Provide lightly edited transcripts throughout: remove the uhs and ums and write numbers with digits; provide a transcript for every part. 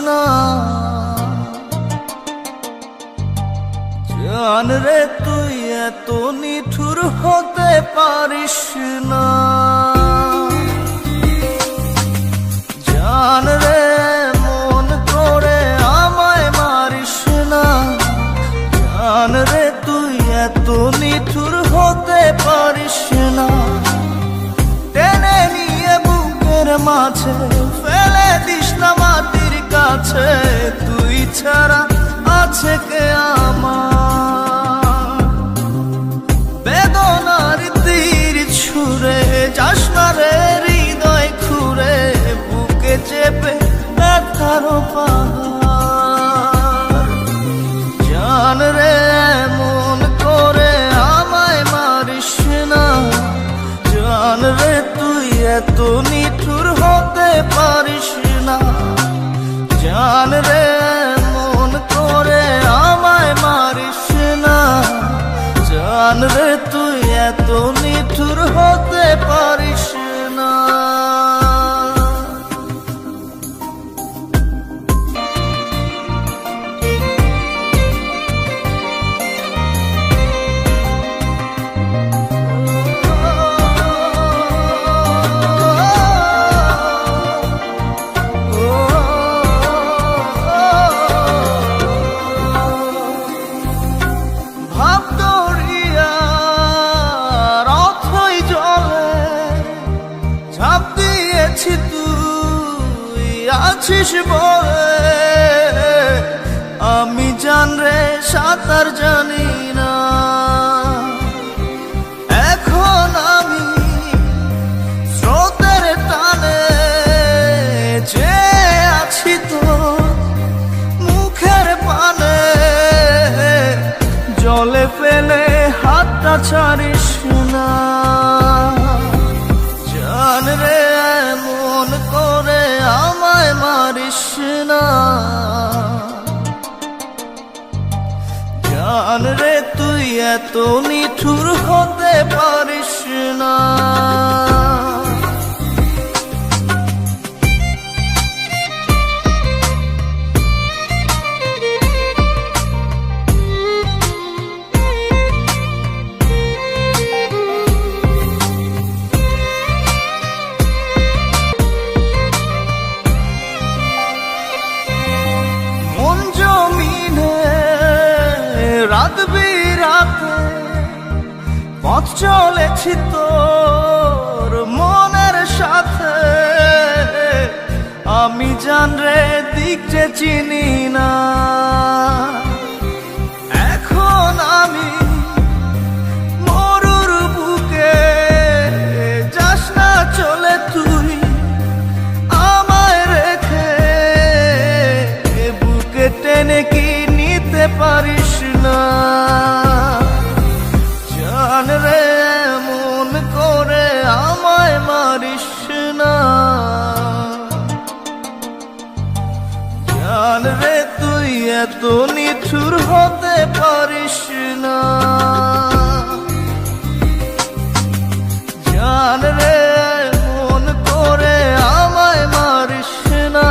না। জান রে তুই এত নিঠুর হতে পারিস না। জান রে মন করে আমায় মারিস না। জান রে তুই এত নিঠুর হতে পারিস না। টেনে নিয়ে বুকের মাঝে ফেলে দিস না মাটির কাছে। তুই ছাড়া আছে কে আমার? বেদনার তীর ছুঁড়ে যাস না রে হৃদয় খুঁড়ে। বুকে চেপে ব্যথার পাহাড়। জান রে মন করে আমায় মারিস না। জান রে তুই এত নিঠুর হতে পারিস না। জান রে মন করে আমায় মারিস না। জান রে তুই এত নিঠুর হতে পারিস না। আছিস বলে আমি জান রে সাঁতার জানি না। এখন আমি স্রোতের টানে যে আছি তো মুখের পানে। জলে ফেলে হাতটা ছাড়িস না। জান রে মন করে আমায় মারিস না। জান রে তুই এত নিঠুর হতে পারিস না। রাত বিরাতে পথ চলেছি তোর মনের সাথে। আমি জান রে দিক যে চিনি না। এখন আমি মরুর বুকে যাস না চলে তুই আমায় রেখে। বুকে টেনে কি নিতে পারিস না। জান রে মন করে আমায় মারিস না। জান রে তুই এত নিঠুর হতে পারিস না। জান রে মন করে আমায় মারিস না।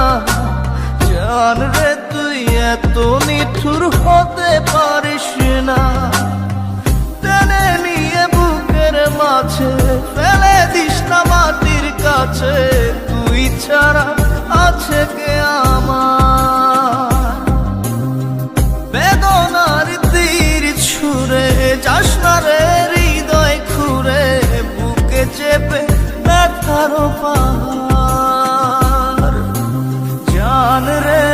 জান রে তুই এত নিঠুর হতে পারিস না। টেনে নিয়ে বুকের মাঝে ফেলে দিস না মাটির কাছে। তুই ছাড়া আছে কে আমার? বেদনার তীর ছুঁড়ে যাস না রে হৃদয় খুঁড়ে। বুকে চেপে ব্যথার পাহাড়। জান রে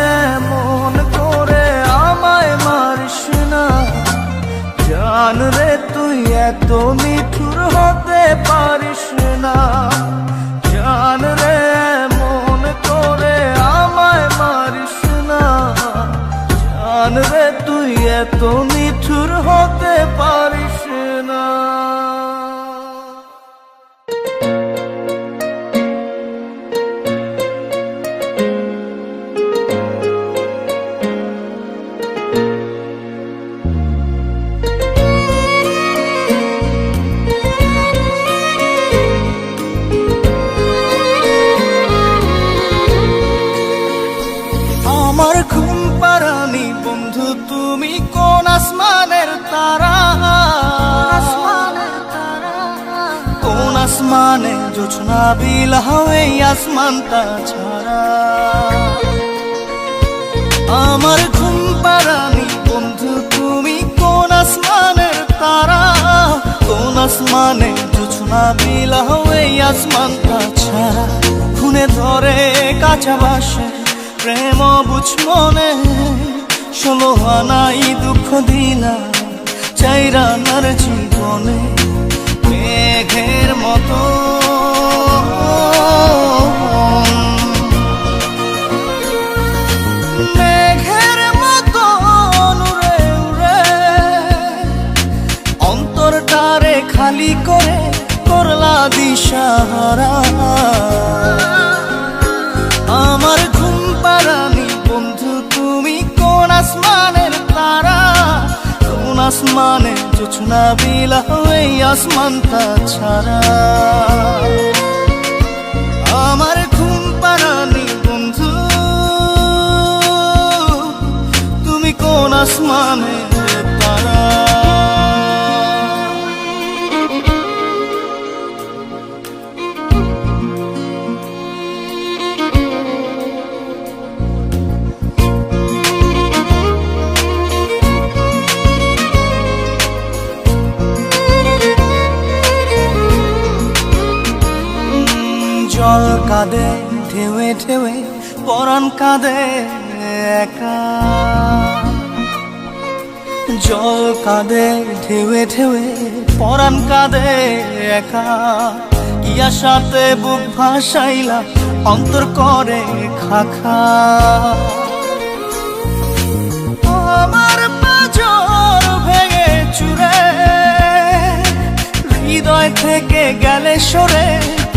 মন করে আমায় মারিস না। জান রে তুই এত নিঠুর হতে পারিস না। জান রে মন করে আমায় মারিস না। জান রে তুই এত নিঠুর হতে পারিস না। আসমানে জোছনা বিলাও এই আসমানটা ছাড়া। আমার ঘুম পাড়ানি বন্ধু তুমি কোন আসমানের তারা, কোন আসমানে জোছনা বিলাও এই আসমানটা ছাড়া। খুনে ধরে কাঁচা বাসে প্রেম বুঝ মনে, 16 আনাই দুঃখ দিলা চাইরা নার জীবনে। মেঘের মতো মেঘের মতো উড়ে উড়ে অন্তরটারে খালি করে করলা দিশাহারা। আমার ঘুম পাড়ানি বন্ধু তুমি কোন আসমানের তারা, কোন আসমানে জোছনা বিলাও এই আসমানটা ছাড়া। আমার ঘুম পাড়ানি বন্ধু তুমি কোন আসমানের তারা। জল কাঁদে ঢেউে ঢেউে পরাণ কাঁদে একা, জল কাঁদে ঢেউে ঢেউে পরাণ কাঁদে একা। কি আশাতে বুক ভাসাইলা অন্তর করে খাখা। আমার পাঁজর ভেঙে চুরে হৃদয় থেকে গেলে সরে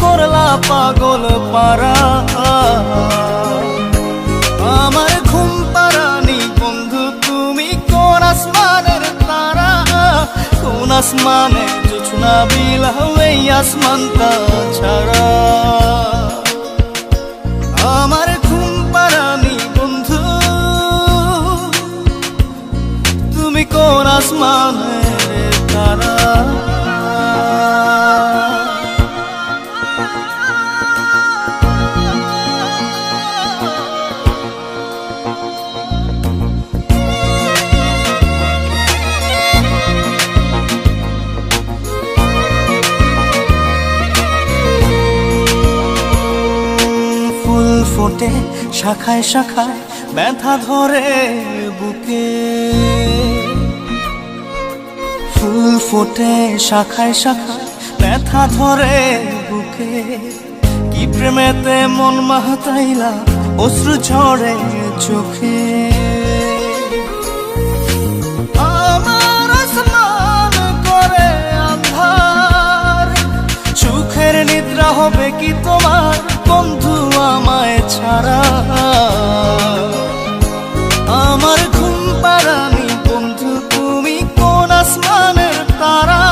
করলা পাগল পারা। আমার ঘুম পাড়ানি বন্ধু তুমি কোন আসমানের তারা, কোন আসমানে জোছনা বিলাও এই আসমানটা ছাড়া। আমার ঘুম পাড়ানি বন্ধু তুমি কোন আসমানের তারা। ফোটে শাখায় শাখায় ব্যথা ধরে বুকে, ফুল ফোটে শাখায় শাখায় ব্যথা ধরে বুকে। কি প্রেমেতে মন মাতাইলা অশ্রু ঝরে চোখে। আমার আসমান করে আন্ধার, সুখের নিদ্রা হবে কি তোমার বন্ধু আমায় ছাড়া। আমার ঘুম পাড়ানি বন্ধু তুমি কোন আসমানের তারা,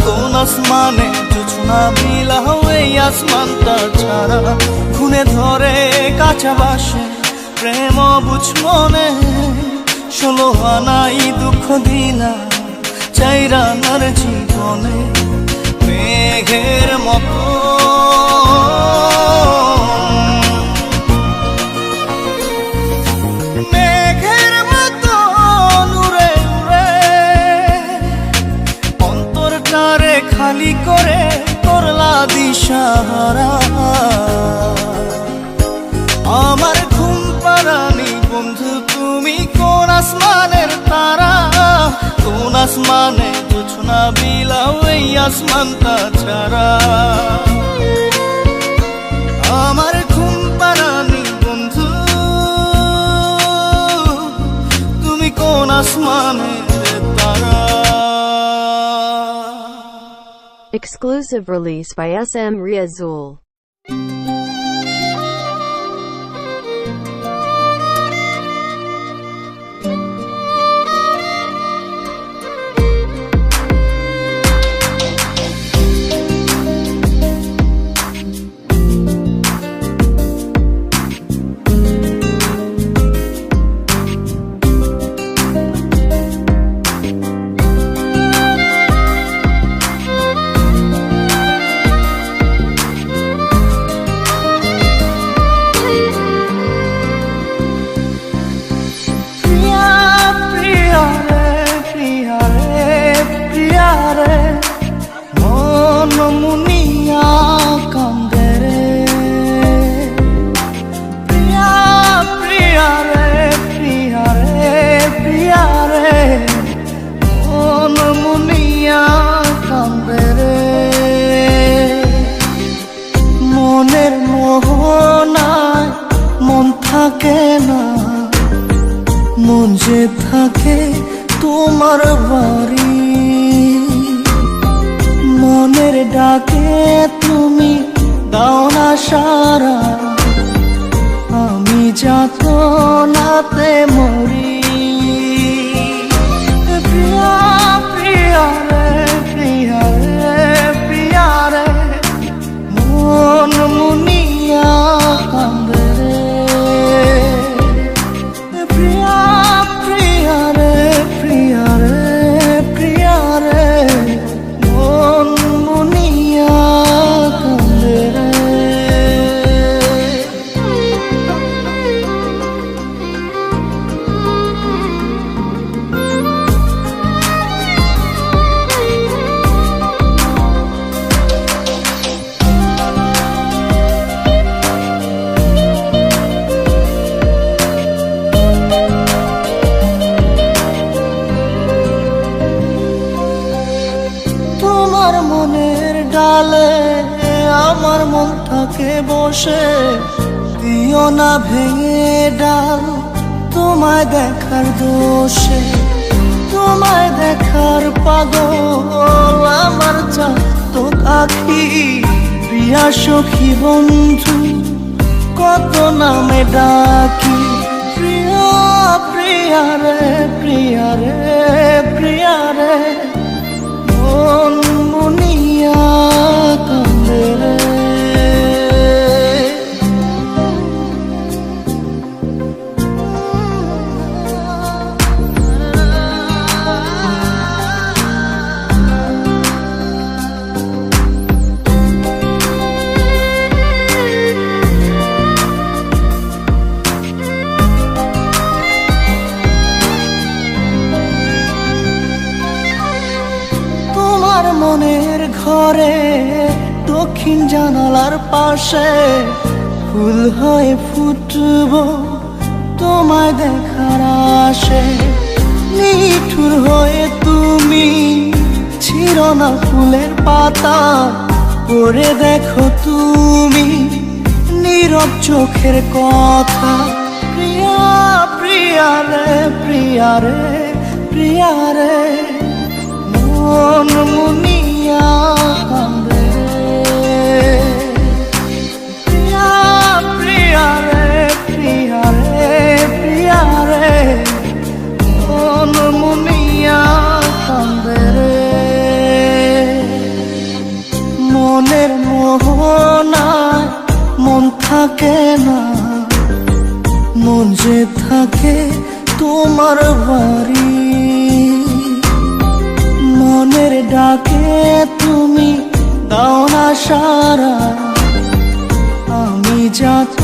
কোন আসমানে জোছনা বিলাও এই আসমানটা ছাড়া। খুনে ধরে কাঁচা বাসে প্রেম বুঝ মনে, 16 আনাই দুঃখ দিলা চাইরা নার জীবনে। মেঘের মতো মেঘের মতো উড়ে উড়ে অন্তরটারে খালি করে করলা দিশাহারা। আমার ঘুম পাড়ানি বন্ধু তুমি কোন আসমানের তারা, কোন আসমানে জোছনা বিলাও এই আসমানটা ছাড়া। আমার ঘুম পাড়ানি বন্ধু তুমি কোন আসমানের তারা। Exclusive release by SM Riazul. মোহনায় মন থাকে না, মন যে থাকে তোমার বাড়ি। মনের ডাকে তুমি দাও না সারা, আমি যাত নাতে মরি। প্রিয়া প্রিয়া রে প্রিয়া রে প্রিয়া রে, মন মুনিয়া কান্দে রে। প্রিয়া প্রিয়া রে প্রিয়া রে প্রিয়া রে, মন মুনিয়া কান্দে রে। তোমার মনের ডালে আমার মন থাকে বসে, দিও না ভেঙে ডাল তোমায় দেখার দোষে। তোমায় দেখার পাগল আমার চাঁদতো আখি, প্রিয়া সখী বন্ধু কত নামে ডাকি। প্রিয়া প্রিয়া রে প্রিয়া রে প্রিয়া রে, মন মুনিয়া কান্দে রে। তোমার মনের ঘরে দক্ষিণ জানালার পাশে ফুল হয়ে ফুটব তোমায় দেখার আশে। নিঠুর হয়ে তুমি ছিঁড়ো না ফুলের পাতা, পড়ে দেখো তুমি নীরব চোখের কথা। প্রিয়া প্রিয়া রে প্রিয়া রে প্রিয়া রে, মন মুনিয়া কান্দে রে। প্রিয়া প্রিয়া রে প্রিয়া রে প্রিয়া রে, মন মুনিয়া কান্দে রে। মনের মোহনায় মন থাকে না, মন যে থাকে তোমার বাড়ি। মনের ডাকে তুমি দাও না সারা, আমি যাত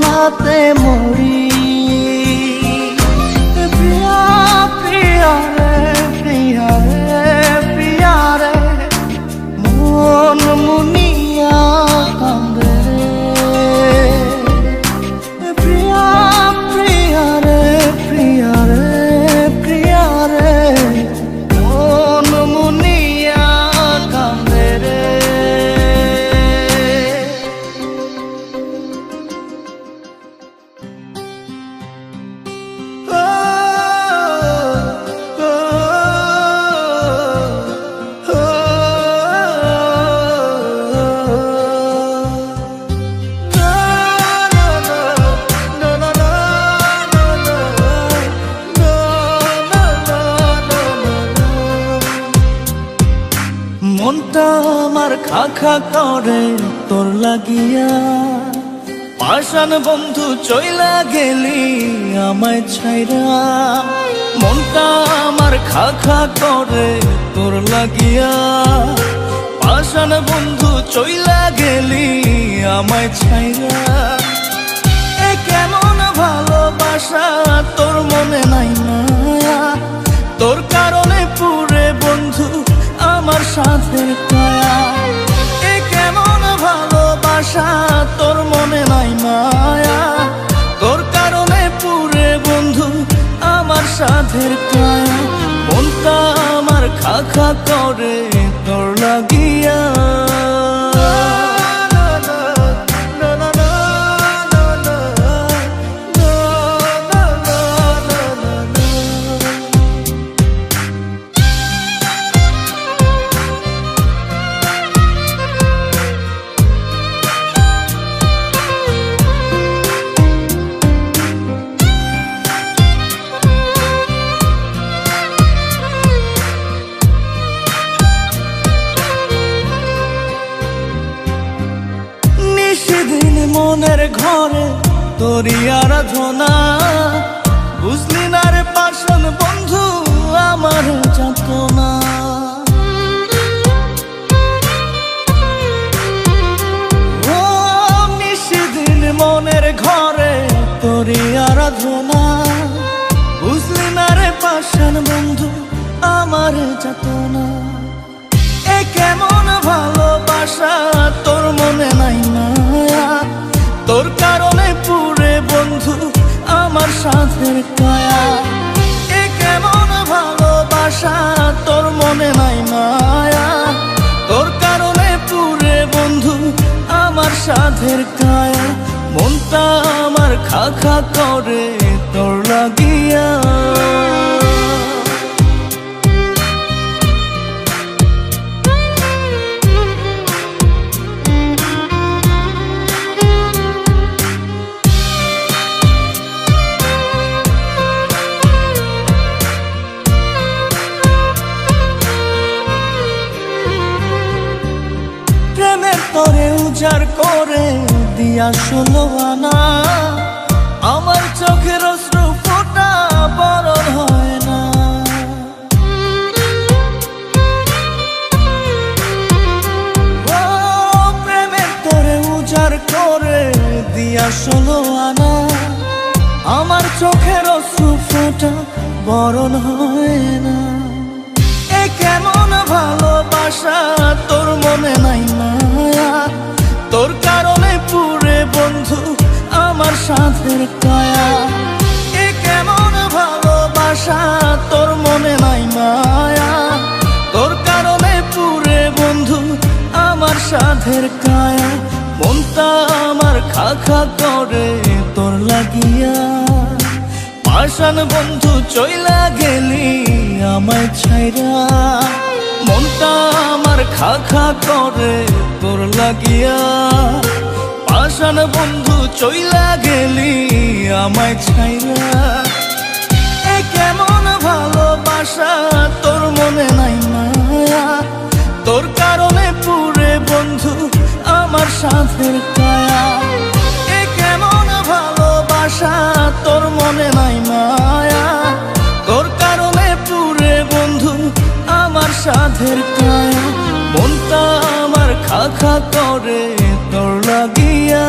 নাতে মরি। প্রিয়া প্রিয়া রে প্রিয়া রে প্রিয়া রে, মন মুনিয়া কান্দে রে। প্রিয়া প্রিয়া রে প্রিয়া রে প্রিয়া রে, মন মুনিয়া কান্দে রে। মনটা আমার খা খা করে তোর লাগিয়া, পাষাণ বন্ধু চইলা গেলি আমায় ছাইরা। মনটা আমার খা খা করে তোর লাগিয়া, পাষাণ বন্ধু চইলা গেলি আমায় ছাইরা। এ কেমন ভালোবাসা তোর মনে নাই মায়া, তোর কারণে পুরে বন্ধু আমার সাথে কায়া। এ কেমন ভালোবাসা তোর মনে নাই মায়া, তোর কারণে পুরে বন্ধু আমার সাথে কায়া। মনটা আমার খা খা করে তোর লাগিয়া। নিশিদিন মনের ঘরে তোরি আরাধনা, বুঝলি না রে পাষাণ বন্ধু আমার যাতনা। ও নিশিদিন মনের ঘরে তোরি আরাধনা, বুঝলি না রে পাষাণ বন্ধু আমার যাতনা। এ কেমন ভালোবাসা তোর মনে নাই মায়া, তোর কারণে পুরে বন্ধু আমার সাথের কায়া। এ কেমন ভালোবাসা তোর মনে নাই মায়া, তোর কারণে পুরে বন্ধু আমার সাথের কায়া। মনটা আমার খা খা করে তোর লাগিয়া। প্রেমের তরে উজাড় করে দিয়া 16 আনা, আমার চোখের অশ্রু ফোঁটা বরণ হয় না। ও প্রেমের তরে উজাড় করে দিয়া 16 আনা, আমার চোখের অশ্রু ফোঁটা বরণ হয় না। এ কেমন ভালোবাসা তোর মনে নাই মায়া, তোর কারণে পুরে বন্ধু আমার সাথের কায়া। এ কেমন ভালোবাসা তোর মনে নাই মায়া, তোর কারণে পুরে বন্ধু আমার সাথের কায়া। মনটা আমার খা খা করে তোর লাগিয়া। পাষাণ বন্ধু চইলা গেলি আমায় ছাইরা, মনটা আমার খা খা করে তোর লাগিয়া। পাষাণ বন্ধু চইলা গেলি আমায় ছাইরা। এ কেমন ভালোবাসা তোর মনে নাই মায়া, তোর কারণে পুরে বন্ধু আমার সাথের কায়া। এ কেমন ভালোবাসা তোর মনে নাই মায়া, তোর কারণে পুরে বন্ধু আমার সাধের কায়া। মনটা আমার খা খা করে তোর লাগিয়া।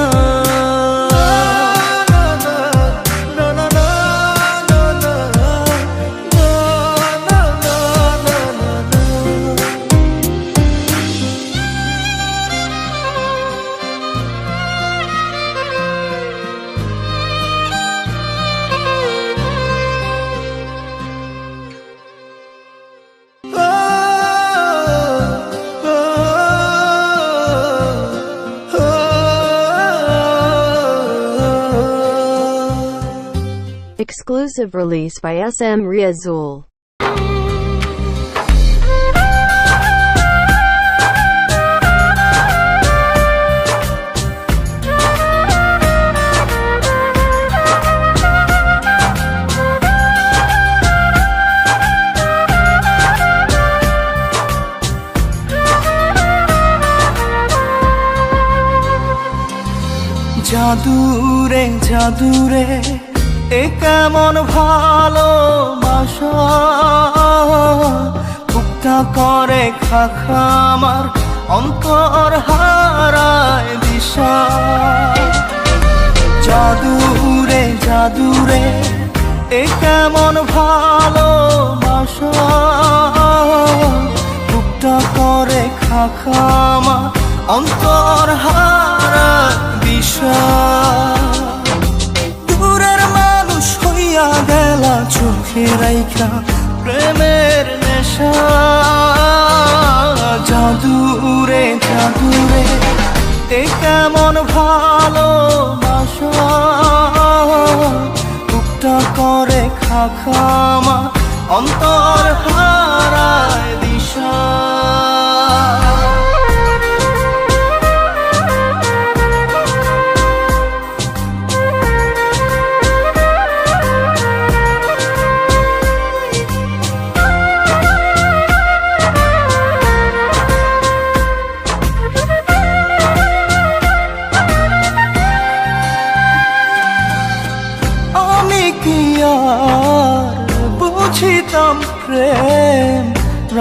Exclusive release by SM Riazul. জাদুরে জাদুরে এ কেমন ভালোবাসা, বুকটা করে খাখা আমার অন্তর হারায় দিশা। জাদুরে জাদুরে এ কেমন ভালোবাসা, বুকটা করে খাখা আমার অন্তর হারায় দিশা। গেলা চোখে রাইখা প্রেমের নেশা। জাদুরে জাদুরে এ কেমন ভালোবাসা, বুকটা করে খাখামা অন্তর হারায় দিশা।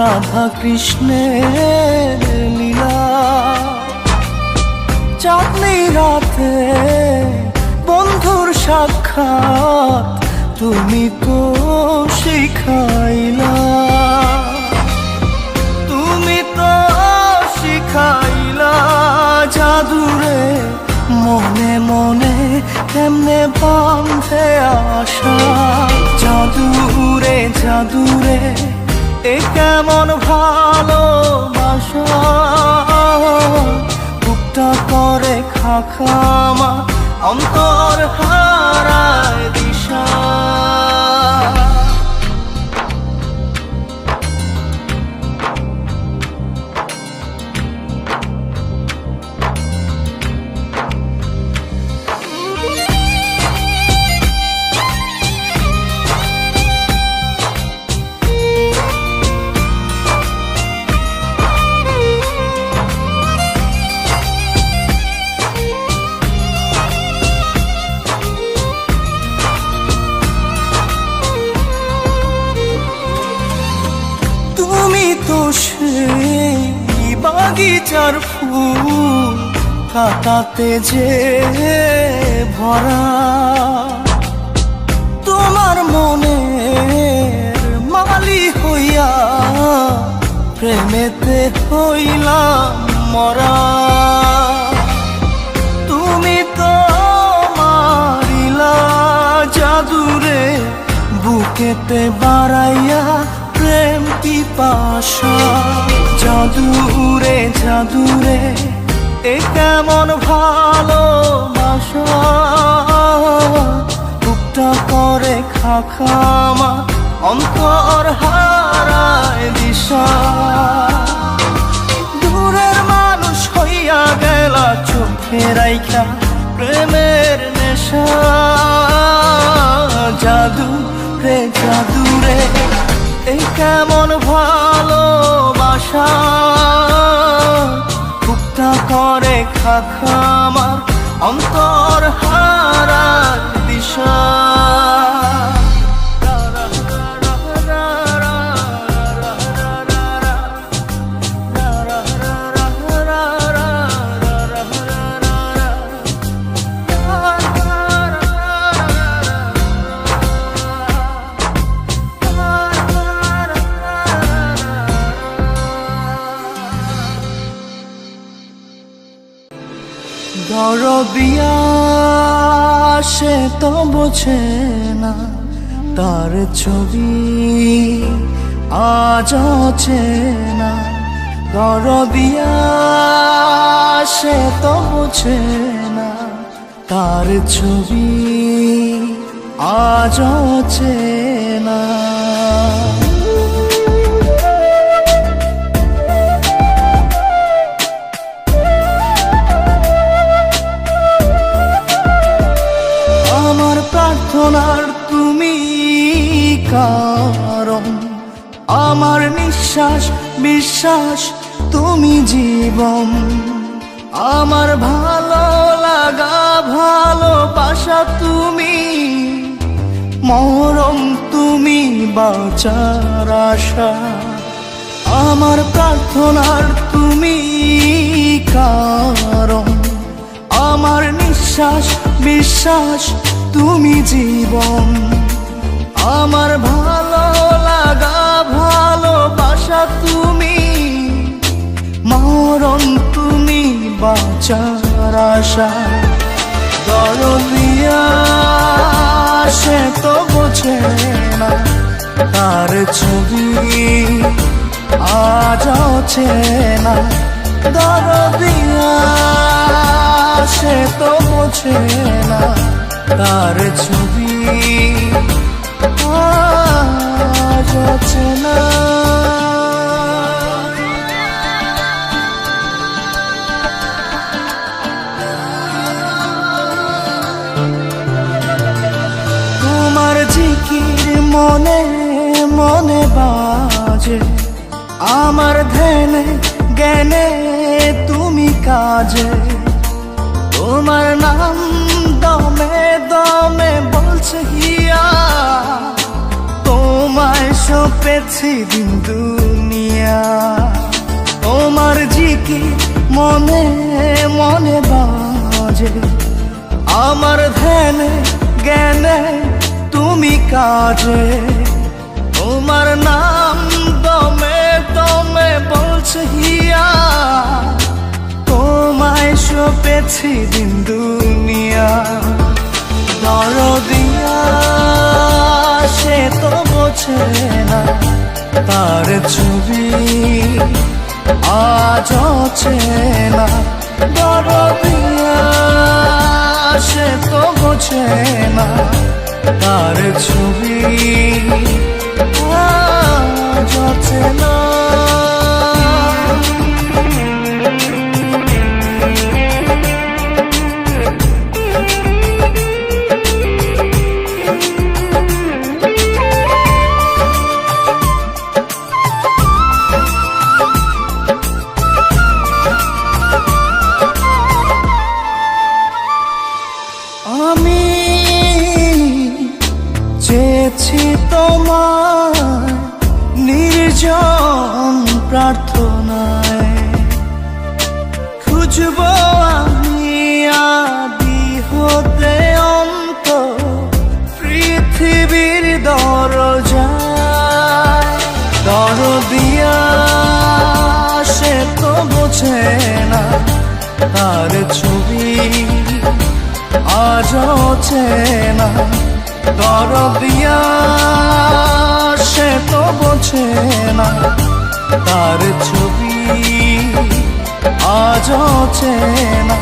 রাধা কৃষ্ণের লীলা। চাঁদনি রাতে বন্ধুর সাক্ষাৎ তুমি তো শিখাইলা, তুমি তো শিখাইলা জাদুরে মনে মনে কেমনে বাঁধে আশা। জাদুরে জাদুরে এ কেমন ভালোবাসা, বুকটা করে খাখামা অন্তর হারায় দিশা। সেই বাগিচার ফুল কাটাতে যে ভরা, তোমার মনের মালি হইয়া প্রেমেতে হইলাম মরা। তুমি তো মারিলা জাদুরে বুকেতে বাড়াইয়া প্রেম পিপাসা। জাদুরে জাদুরে এ কেমন ভালোবাসা, বুকটা করে খাখামা অন্তর হারায় দিশা। দূরের মানুষ হইয়া গেলা চোখে রাইখা প্রেমের নেশা। জাদুরে জাদুরে এই কেমন ভালোবাসা, বুকটা করে খাখামা অন্তর হারায় দিশা। দরদিয়া সে তো বোঝে না, তার ছবি আজ অচেনা। দরদিয়া সে তো বোঝে না, তার ছবি আজ অচেনা। প্রার্থনার তুমি কারণ, আমার নিঃশ্বাস বিশ্বাস তুমি জীবন। আমার ভালো লাগা ভালোবাসা তুমি, মরম তুমি বাঁচার আশা। আমার প্রার্থনার তুমি কারণ, আমার নিঃশ্বাস বিশ্বাস তুমি জীবন। আমার ভালো লাগা ভালোবাসা তুমি, মরণ তুমি বাঁচার আশা। দরদিয়া সে তো বোঝে না, তার ছবি আজ অচেনা। দরদিয়া সে তো বোঝে না, তার ছবি আজ অচেনা। তোমার জিকির মনে মনে বাজে, আমার ধ্যানে জ্ঞানে তুমি কাজে। তোমার নাম দমে দমে বলছে হিয়া, তোমায় সপেছি দিন দুনিয়া, তোমার জিকি মনে মনে বাজে, আমার ধ্যানে জ্ঞানে তুমি কাজে, তোমার নাম দমে দমে বলছে হিয়া, তোমায় সপেছি দিন দুনিয়া। দরদিয়া সে তো বোঝে না, তার ছবি আজ চেনা। দরদিয়া সে তো বোঝে না, তার ছবি আজ চেনা। আমি চেয়েছি তোমার নির্জন প্রার্থনায়, খুঁজবো আমি আদি হতে অন্ত পৃথিবীর দরজায়। দরদিয়া সে তো বোঝে না, তার ছবি আজ চেনা। দরদিয়া সে তো বোঝে না, তার ছবি আজ চেনা।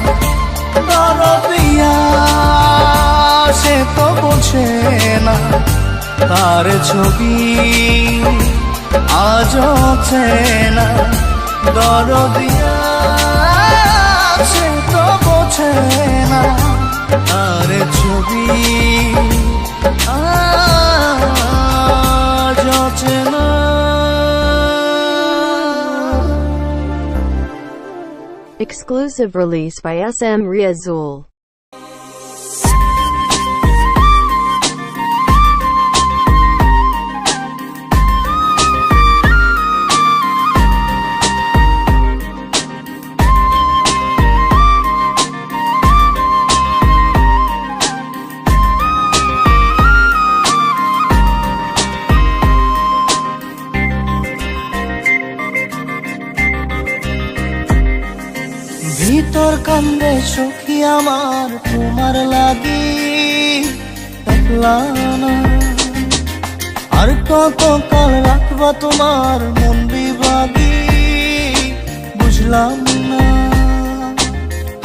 দরদিয়া সে তো বোঝে না, তার ছবি আজ চেনা। দরদিয়া সে তো বোঝে না, তার ছবি আজ চেনা। Exclusive release by SM Riazul. ভিতর কান্দে সখী আমার তোমার লাগি, দেখলা না আর কত কাল রাখবা তোমার মন বিভাগী, বুঝলাম না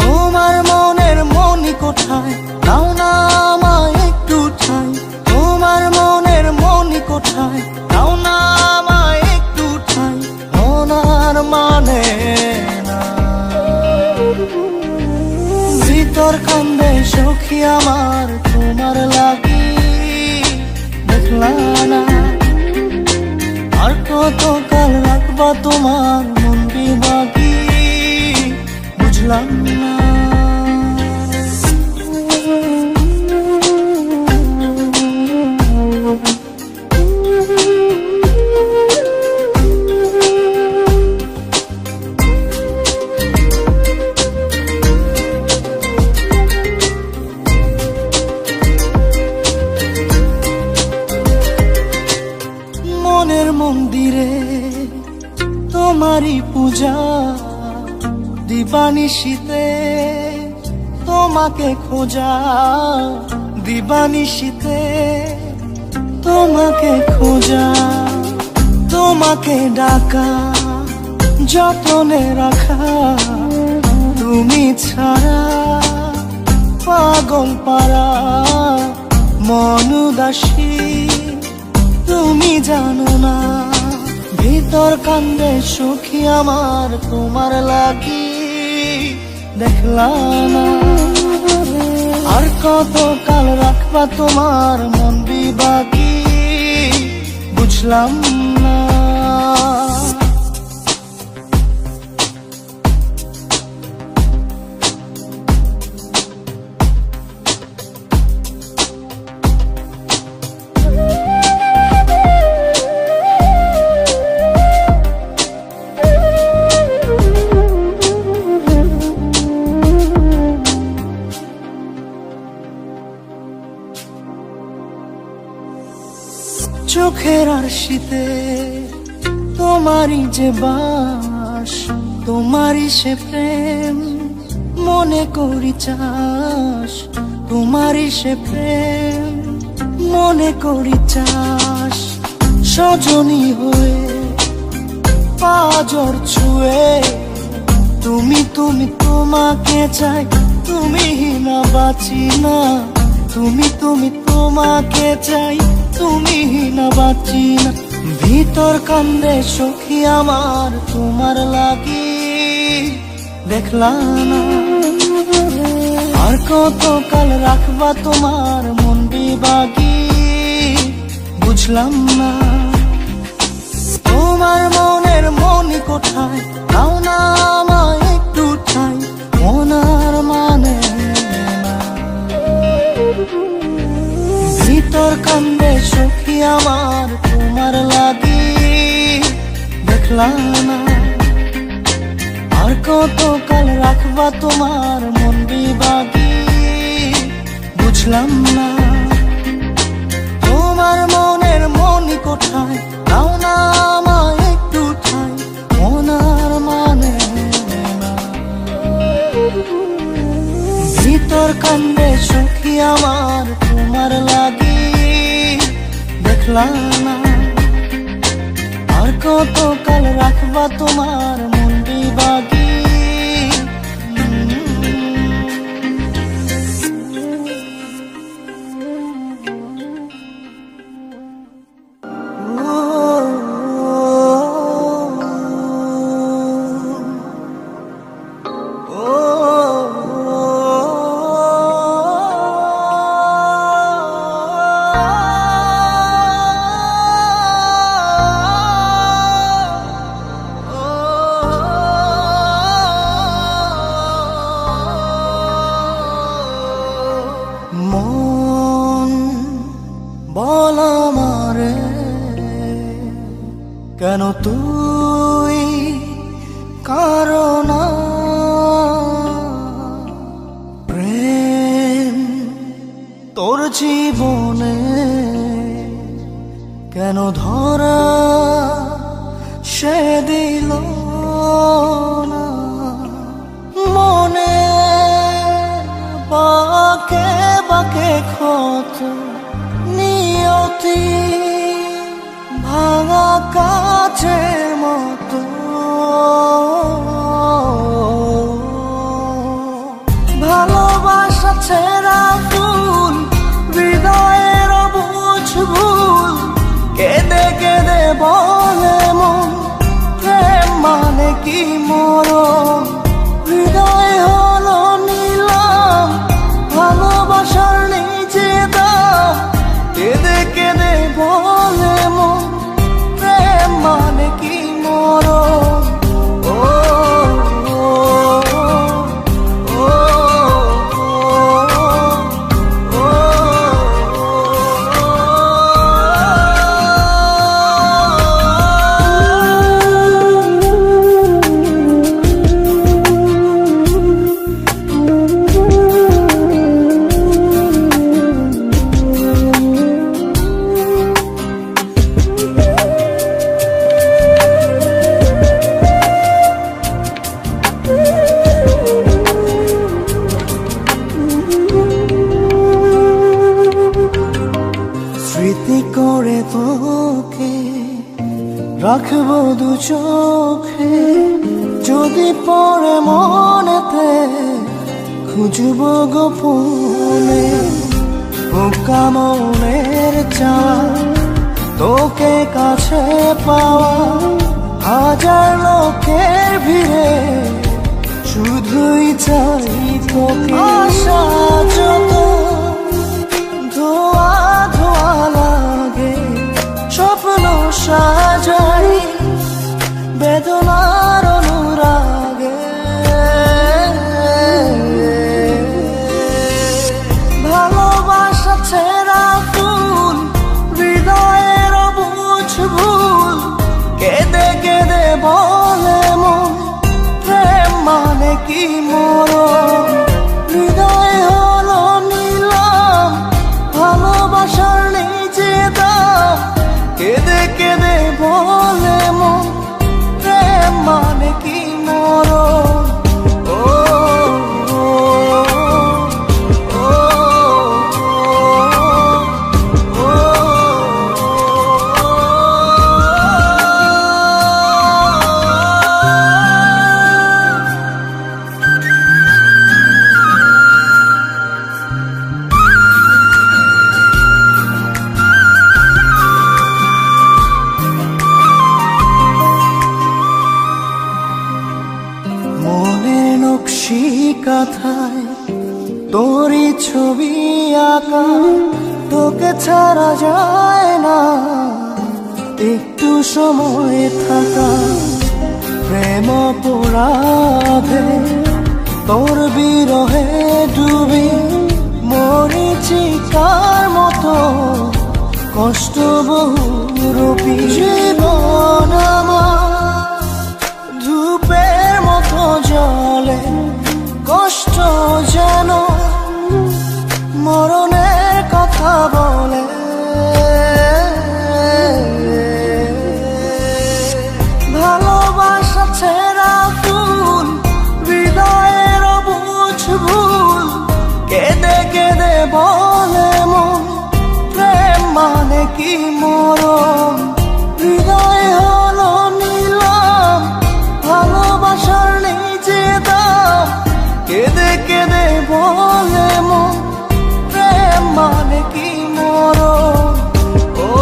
তোমার মনের মনি কোথায়, দাও না আমায় একটু ঠাই। তোমার মনের মনি কোথায়, দাও না আমায় একটু ঠাই। ওনার মানে ভিতর কান্দে সখী আমার তোমার লাগি, দেখলা না আর কত কাল রাখবা তোমার মন বিভাগী, বুঝলাম না। মনের মন্দিরে তোমারই পূজা, দিবানিশীতে তোমাকে খোঁজা, দিবানিশীতে তোমাকে খোঁজা, তোমাকে ডাকা যতনে রাখা, তুমি ছাড়া পাগল পারা মন উদাসী, তুমি জানো না। ভিতর কান্দে সখী আমার তোমার লাগি, দেখলা না আর কত কাল রাখবা তোমার মন বিভাগী, বুঝলাম না। চোখের আরশিতে তোমারই যে বাস, তোমারই সে প্রেম মনে করি চাস, তোমারই সে প্রেম মনে করি চাস। সজনী হয়ে পাজর ছুঁয়ে তুমি তুমি তোমাকে চাই, তুমি না বাঁচি না, তুমি তুমি তোমাকে চাই, তুমি না বাঁচি না। ভিতর কান্দে সখী আমার তোমার লাগি, দেখলাম না আর কতকাল রাখবা তোমার মন বিভাগী, বুঝলাম না তোমার মনের মনি কোথায়, দাও না আমায় একটু ঠাই, মন আর মানে না। ভিতর কান্দে সখী আমার তোমার লাগি, দেখলাম না আর কতকাল রাখবা তোমার মন বিভাগী, বুঝলাম না তোমার মনের মনি কোথায়, দাও না আমায় একটু ঠাই, মন আর মানে না। ভিতর কান্দে সখী আমার তোমার লাগি, দেখলাম না আর কতকাল রাখবা তোমার মন বিভাগী। মন বল আমারে কেন তুই কারণ প্রেম তোর জীবনে কেন ধরা সে দিল না, মনে বাকে বাকে ক্ষত নিয়তি ভাঙা কাচের মতো, ভালোবাসা ছেঁড়া ফুল হৃদয়ের বুঝ ভুল, কেঁদে কেঁদে বলে মন প্রেম মানে কি মরণ, হৃদয় হলো নিলাম ভালোবাসার নিচে দাম, কেঁদে কেঁদে বলে মন প্রেম মানে কি মরণ। ও স্মৃতি করে তোকে রাখবো দু চোখে, যদি পড়ে মনেতে খুঁজবো গোপনে, বোকা মনের চাওয়া তোকে কাছে পাওয়া, হাজার লোকের ভিড়ে শুধুই চাই তোকে। আশা যত ধোয়া ধোয়া লাগে, স্বপ্ন সাজাই বেদনার অনুরাগে, ভালোবাসা ছেঁড়া ফুল হৃদয়ের বুঝ ভুল, কেঁদে কেঁদে বলে মন প্রেম মানে কি মরণ। যায়, তোরই ছবি আঁকা, তোকে ছাড়া যায় না একটু সময় থাকা। প্রেম অপরাধে তোর বিরহে ডুবি মরিচিকার মতো কষ্ট বহুরূপী। জীবন আমার ধূপের মতো জলে, কষ্ট যেন মরণের কথা বলে। ভালোবাসা ছেঁড়া ফুল, হৃদয়ের বুঝ ভুল, কেঁদে কেঁদে বলে মন প্রেম মানে কি মরণ। হৃদয় হলো নিলাম, ভালোবাসার নিজে দাম, কেঁদে কেঁদে বলে মন প্রেম মানে কি মরণ। ও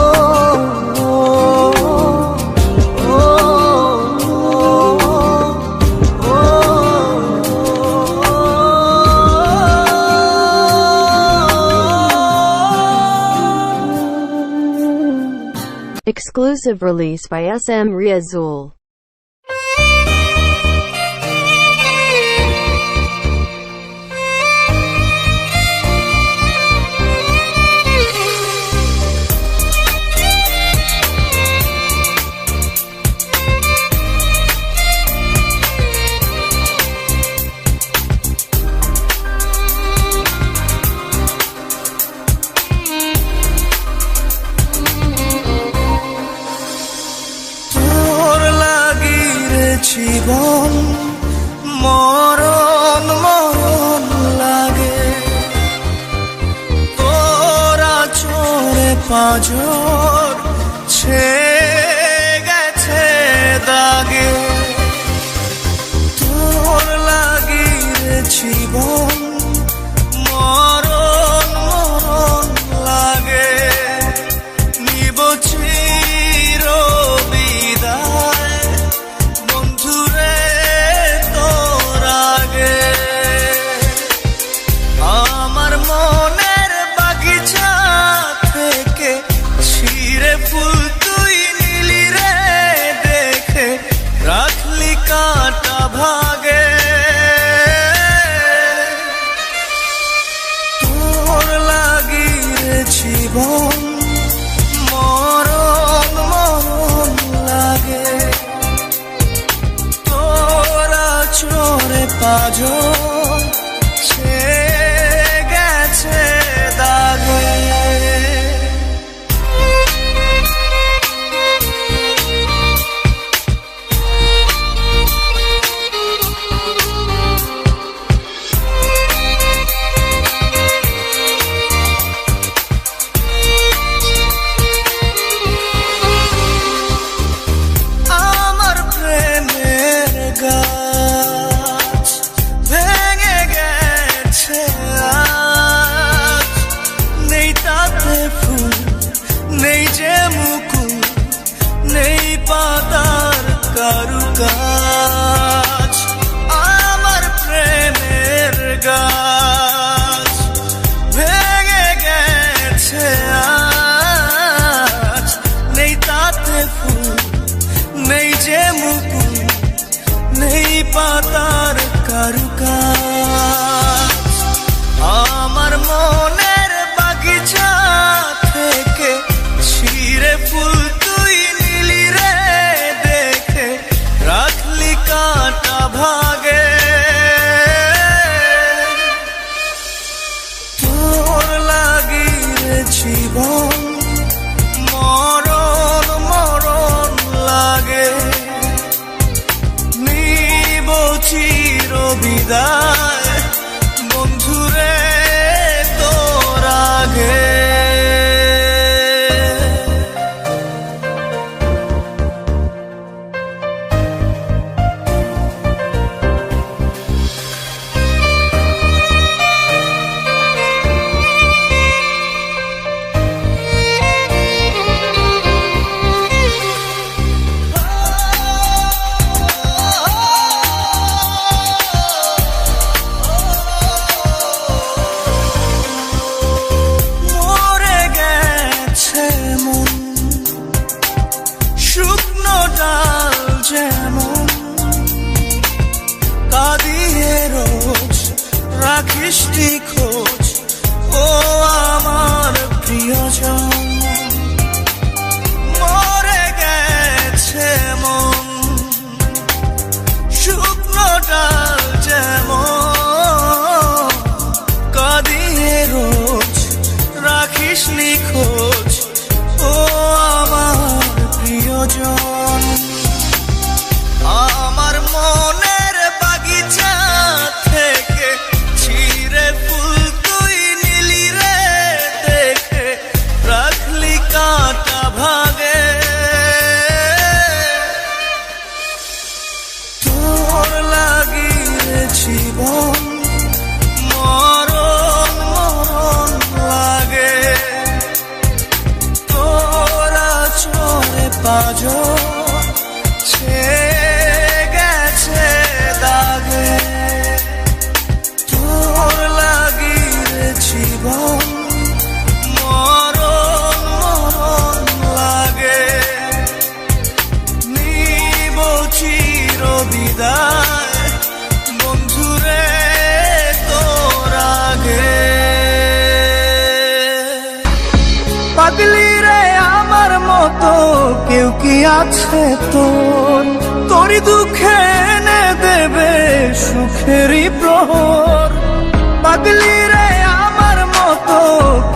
Exclusive release by SM Riazul. জীবন মরণ মরণ লাগে, তোরা চোরে পাঁজর ছেয়ে গেছে দাগে। তোর লাগিয়ে জীবন মরণ মরণ লাগে, নিব চির বিদায় বন্ধুরে তোর আগে। আমার মনের বাগিচা থেকে ছিঁড়ে ফুল তুই নিলি রে দেখে, রাখলি কাঁটা ভাগে। তোর লাগিয়ে জীবন মরণ মরণ লাগে, তোরা চোরে পাঁজর ছেয়ে গেছে দাগে। আমার প্রেমের গাছ ভেঙে গেছে আজ, নেই তাতে ফুল, নেই যে মুকুল, নেই পাতার কারুকাজ। আমার প্রেমের গাছ ভেঙে গেছে আজ, নেই তাতে ফুল, নেই যে মুকুল, নেই পাতার কারুকাজ। আমার মনের বাগিচা থেকে ছিঁড়ে ফুল তুই নিলি রে দেখে, রাখলি কাঁটা ভাগে। রাখিসনি খোঁজ ও আমার প্রিয়জন। মরে গেছে মন শুকনো ডাল যেমন, কাঁদিয়ে রোজ রাখিসনি খোঁজ ও আমার প্রিয়জন। আমার মনের বাগিচা থেকে ছিঁড়ে ফুল তুই নিলি রে দেখে, রাখলি কাঁটা ভাগে। তোর লাগিয়ে জীবন মরণ মরণ লাগে, তোরা চলে পাঁজর গেছে দাগে। তোর লাগিয়ে জীবন মরণ মরণ লাগে, নিব চির বিদায় বন্ধুরে তোর আগে। পাগলি রে আমার মতো কেউ কি আছে তোর, তোরই দুঃখে এনে দেবে সুখেরই প্রহর। পাগলি রে আমার মতো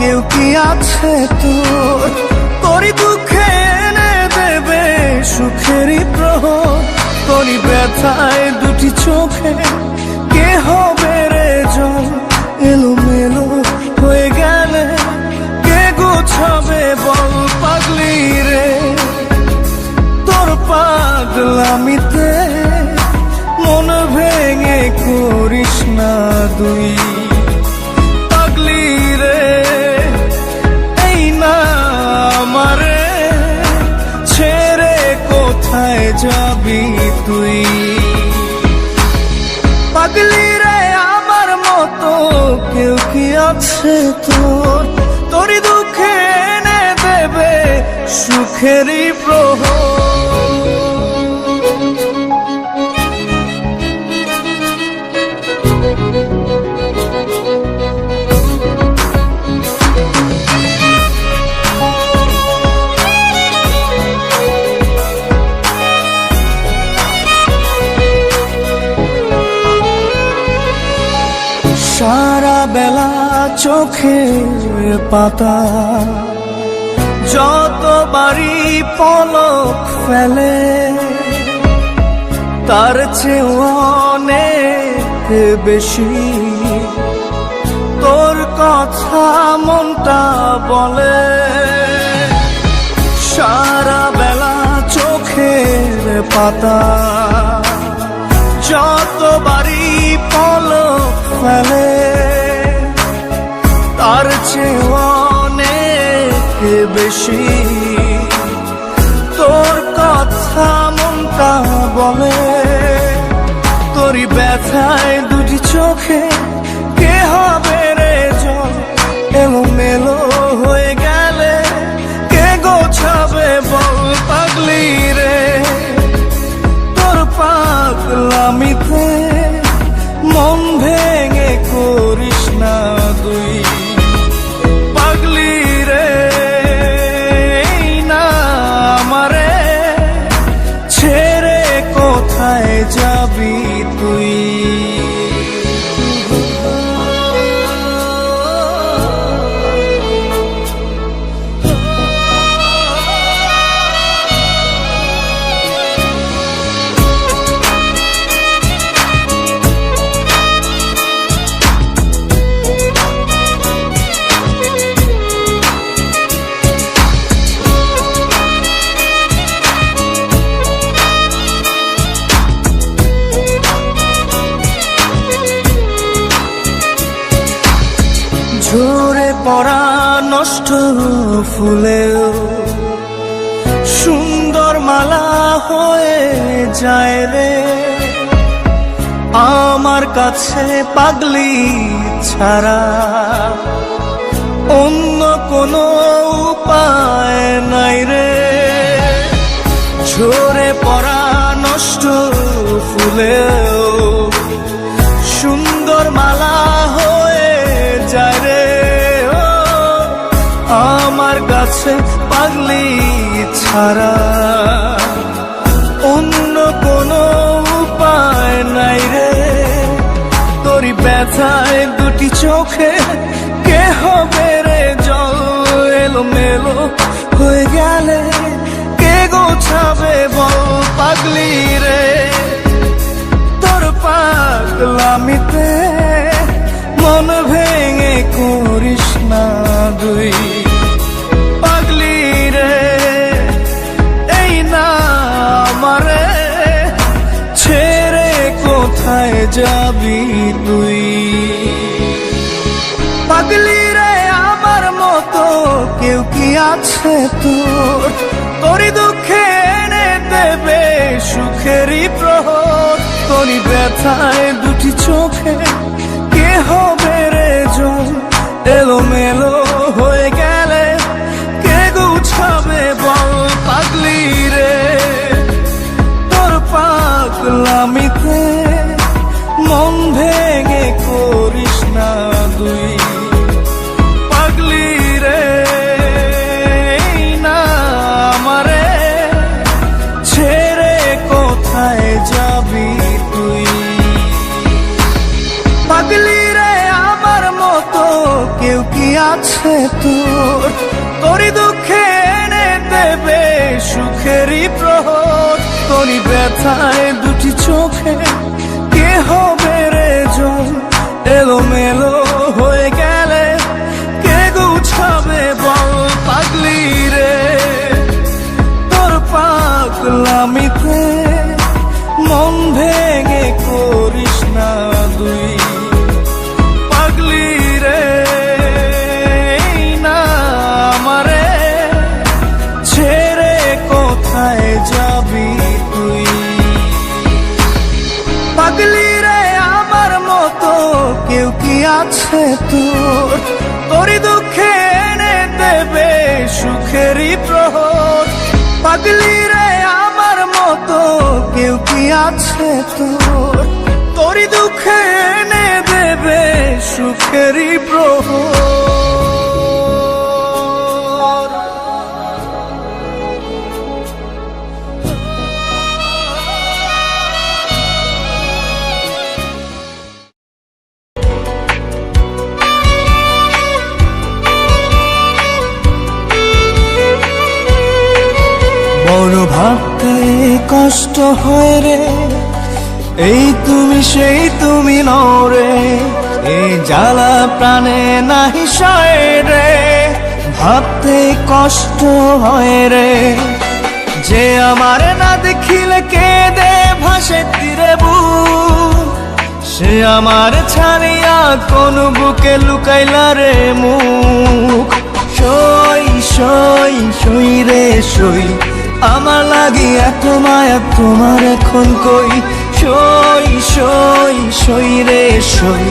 কেউ কি আছে তোর, তোরই দুঃখে এনে দেবে সুখেরই প্রহর। তোরই ব্যথায় দুটি চোখে কে হবে রে জল, এলোমেলো হয়ে গেলে কে গোছাবে বল। পাগলি রে তোর পাগলামিতে মন ভেঙে করিস না দুই। পাগলি রে এই না আমারে ছেড়ে কোথায় যাবি তুই। পাগলি রে আমার মতো কেউ কি আছে তোর, তোরই দুঃখে এনে দেবে সুখেরই প্রহর। সারা বেলা চোখের পাতা যতবারই পলক ফেলে, তার চেয়ে অনেক বেশি তোর কথা মনটা বলে। সারা বেলা চোখের পাতা যতবারই পলক ফেলে, তার চেয়ে অনেক বেশি তোর কথা মনটা বলে। তোরই ব্যথায় দুটি চোখে কে হবে রে জল, এলোমেলো হয়ে গেলে কে গোছাবে বল। পাগলি রে তোর পাগলামিতে মন ভেঙে করিস না দুই। পাগলি রে এই না আমারে ছেড়ে কোথায় যাবি তুই। ঝরে পড়া নষ্ট ফুলেও সুন্দর মালা হয়ে যায় রে আমার কাছে। পাগলি ছাড়া অন্য কোনো উপায় নাই রে। ঝরে পড়া নষ্ট ফুলেও সুন্দর মালা কাছে পাগলি ছাড়া অন্য কোনো উপায় নাই রে। তোরই ব্যথায় দুটি চোখে কে হবে রে জল, এলোমেলো হয়ে গেলে কে গোছাবে বল পাগলি রে। তোর পাগলামিতে মন ভেঙে করিস না দুই পাগলি রে। এই না আমারে ছেড়ে কোথায় যাবি তুই পাগলি রে। আমার মতো কেউ কি আছে তোর, তোরই দুঃখে এনে দেবে সুখেরই প্রহর। তোরই ব্যথায় দুটি চোখে কে হবে রে জল, এলোমেলো হয়ে গেলে কে গুছাবে বল পাগলি রে। তোর পাগলামিতে মন ভেঙে করিস না দুই পাগলি রে। এই না আমারে ছেড়ে কোথায় যাবি তুই পাগলি রে। আমার মতো কেউ কি আছে তোর, তোরই দুঃখে এনে দেবে সুখেরই প্রহর। তোরই ব্যথায় দুটি চোখে কে হবে রে জল, এলোমেলো হয়ে গেলে কে গুছাবে বল পাগলি রে। তোর পাগলামিতে মন ভেঙে করিস না দুই পাগলি রে। এই না আমারে ছেড়ে কোথায় যাবি তুই পাগলি রে। আমার মতো কেউ কি আছে তোর, তোরই দুঃখে এনে দেবে সুখেরই প্রহর। পাগলি রে আমার মতো কেউ কি আছে তোর, তোরই দুঃখে এনে দেবে সুখেরই প্রহর। বড় ভাবতে কষ্ট হয় রে, এই তুমি সেই তুমি নও রে। এই জ্বালা প্রাণে নাহি সয় রে, ভাবতে কষ্ট হয় রে। যে আমার না দেখিলে কেঁদে ভাসে তীরে বুক, সে আমার ছাড়িয়া কোন বুকে লুকাইলা রে মুখ। সই সই সই রে সই, আমার লাগি এত মায়া তোমার এখন কই। সই সই সই রে সই,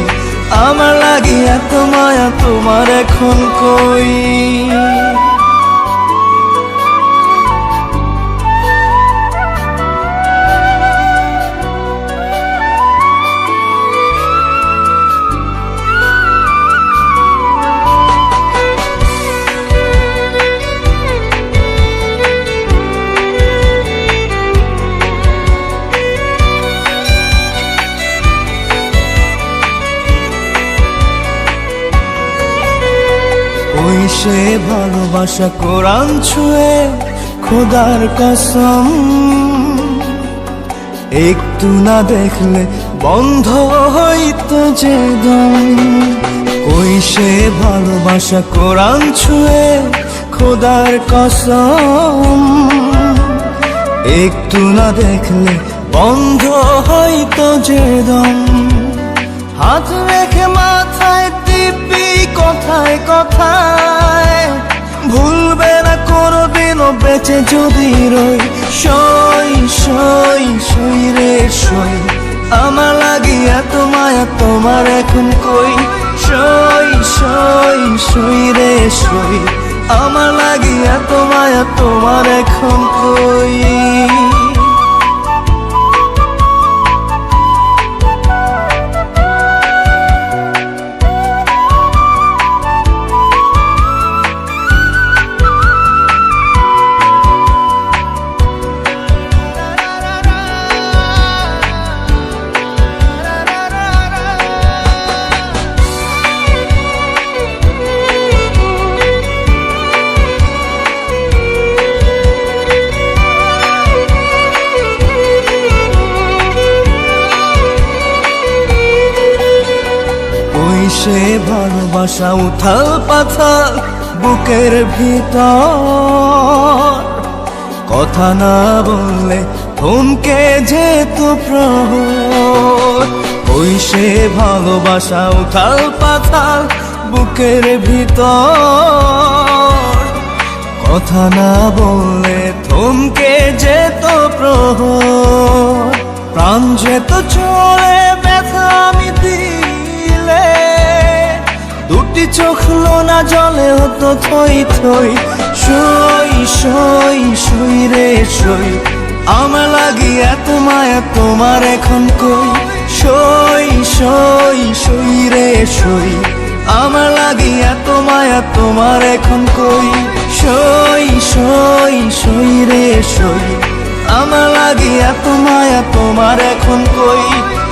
আমার লাগি এত মায়া তোমার এখন কই। ওই সে ভালোবাসা কোরআন ছুঁয়ে খোদার কসম, একটু না দেখলে বন্ধ হইতো যে দম। ওই সে ভালোবাসা কোরআন ছুঁয়ে খোদার কসম, একটু না দেখলে বন্ধ হইতো যে দম। হাত রেখে মাথায় টিপি কথায় কথায়, ভুলবে না কোনোদিনও বেঁচে যদি রই। সই সই সই রে সই, আমার লাগি এত মায়া তোমার এখন কই। সই সই সই রে সই, আমার লাগি এত মায়া তোমার এখন কই। সে ভালোবাসা উথাল পাথাল বুকের ভিতর, কথা না বললে থমকে যেত প্রহর। ওই সে ভালোবাসা উথাল পাথাল বুকের ভিতর, কথা না বললে থমকে যেত প্রহর। প্রাণ যেত চলে ব্যথা আমি দিলে, দুটি চোখ লোনা জলে হতো থই থই। সই সই সই রে সই, আমার লাগি এত মায়া তোমার এখন কই। সই সই সই রে সই, আমার লাগি এত মায়া তোমার এখন কই। সই সই সই রে সই, আমার লাগি এত মায়া তোমার এখন কই।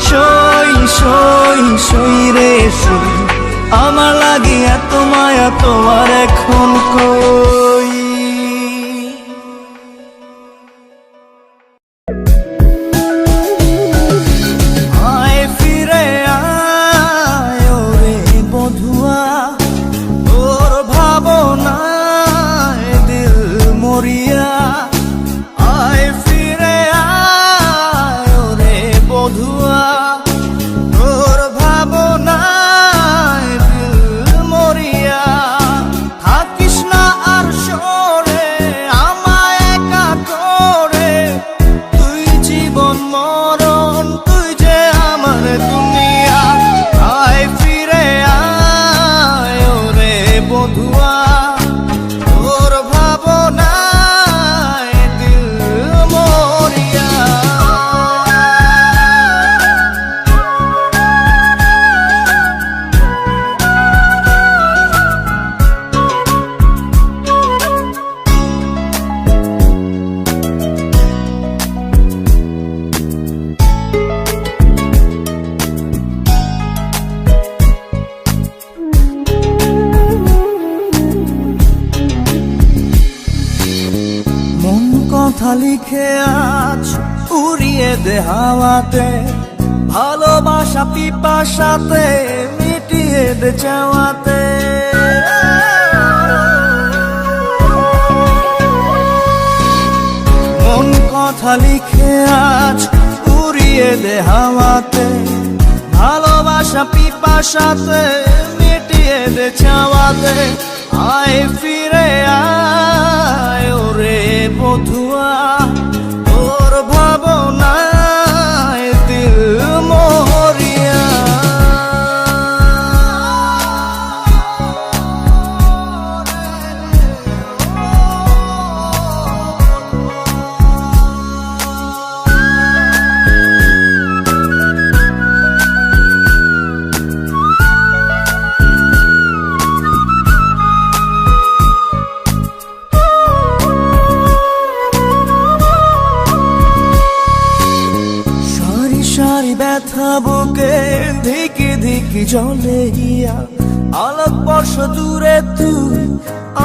সই সই সই রে সই, আমার লাগি এত মায়া তোমার এখন কই। আয় ফিরে আয় ওরে বধুয়া, তোর ভাবনায় দিল মরিয়া। আয় ফিরে আয় ওরে বধুয়া, তোর ভাবনায় দিল মরিয়া। থাকিস না আর সরে আমায় একা করে, তুই জীবন মরণ তুই যে আমার দুনিয়া। আয় ফিরে আয় ওরে বধুয়া, তোর ভাবনায় দিল মরিয়া। মন কথা লিখে আজ উড়িয়ে দে হাওয়াতে, ভালোবাসা পিপাসাতে মিটিয়ে দে চাওয়াতে। মন কথা লিখে আজ উড়িয়ে দে হাওয়াতে, ভালোবাসা পিপাসাতে মিটিয়ে দে চাওয়াতে। আয় ফিরে আয় ওরে বধুয়া, তোর ভাবনায় দিল মরিয়া। সারি ব্যথা বুকে ধিকি ধিকি জলে গিয়া, আলোক বর্ষ দূরে তুই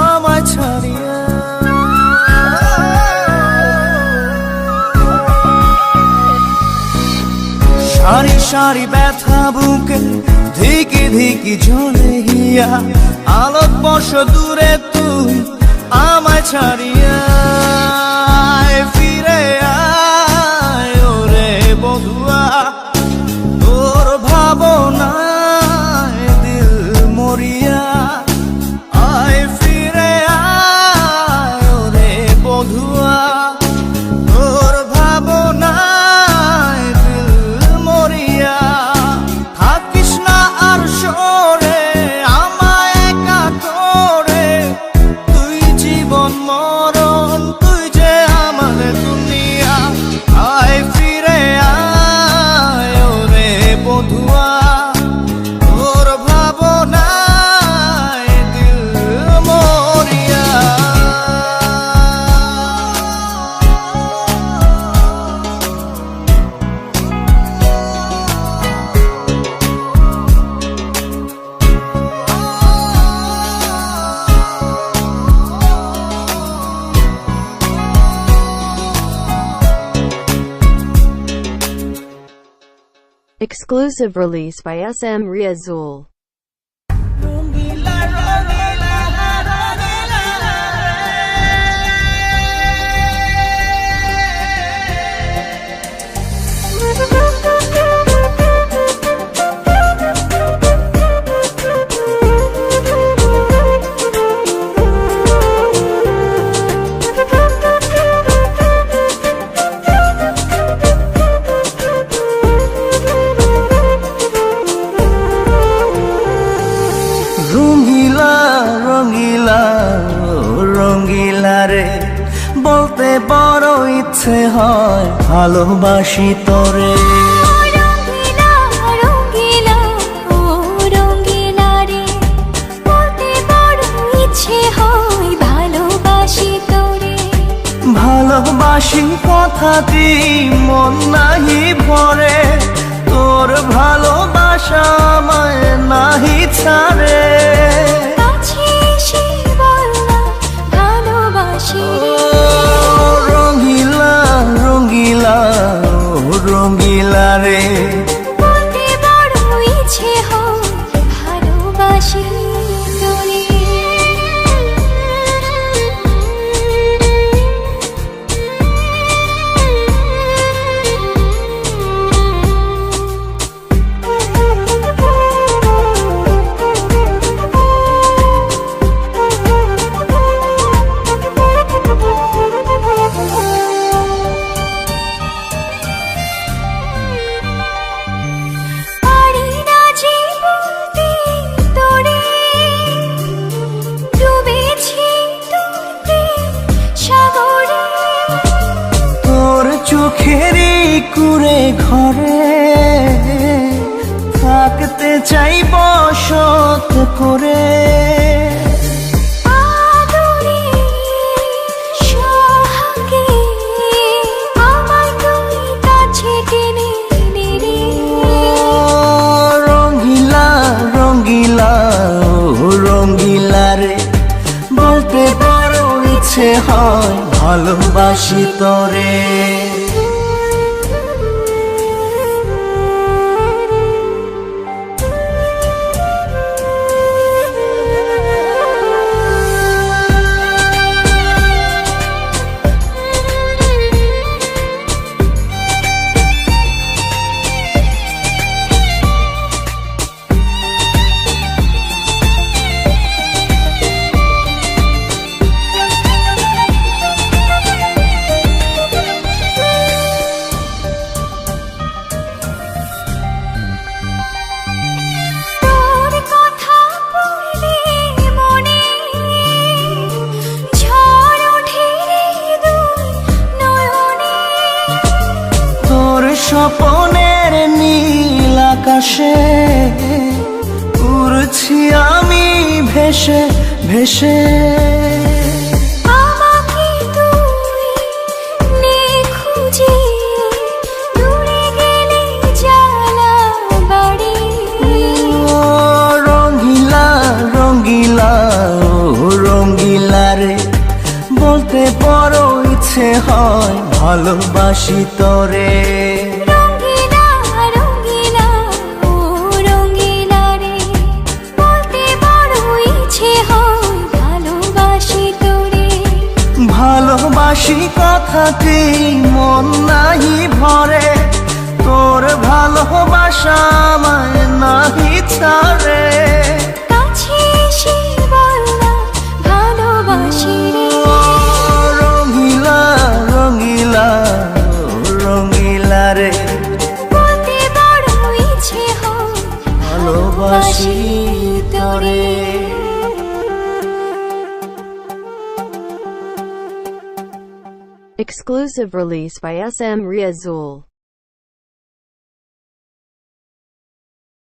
আমায় ছাড়িয়া। সারি সারি ব্যথা বুকে ধিকি ধিকি জলে গিয়া, আলোক বর্ষ দূরে তুই আমায় ছাড়িয়া। আয় ফিরে আয় ওরে বধুয়া, তোর ভাবনায় দিল মরিয়া। আয় ফিরে আয় ওরে বধুয়া, তোর ভাবনায় দিল মরিয়া। থাকিস না আর সরে আমায় একা করে, তুই জীবন মরণ তুই যে আমার দুনিয়া। আয় ফিরে আয় ওরে বধুয়া, তোর ভাবনায় দিল মরিয়া। Exclusive release by SM Riazul. Rangeela Rangeela Rangeela রে বলতে বড় ইচ্ছে হয় ভালোবাসি তোরে রঙিলা রঙিলা ও রঙিলা রে বলতে বড় ইচ্ছে হয় ভালোবাসি তোরে ভালোবাসি কথাটি মন নাহি ভরে তোর ভালোবাসা আমায় নাহি ছাড়ে কাছে এসে বল না ভালোবাসি রঙিলা রঙিলা রঙিলা রে বলতে বড় ইচ্ছে হয় ভালোবাসি তোরে চোখেরই কুড়ে ঘরে থাকতে চাই বসত করে রঙিলা রঙিলা রঙিলা রে বলতে বড় ইচ্ছে হয় ভালোবাসি তোরে স্বপনের নীল আকাশে উড়ছি আমি ভেসে ভেসে আমাকে তুই নিখুঁজে দূরে গেলে জ্বালা বাড়ি রঙিলা রঙিলা রঙিলা রে বলতে বড় ইচ্ছে হয় ভালোবাসি তোরে ভালোবাসি কথাটি মন নাহি ভরে তোর ভালোবাসা আমায় নাহি ছাড়ে কাছে এসে বল না ভালোবাসি রঙিলা রঙিলা রঙিলা রে বলতে বড় ইচ্ছে হয় ভালোবাসি তোরে Exclusive release by SM Riazul.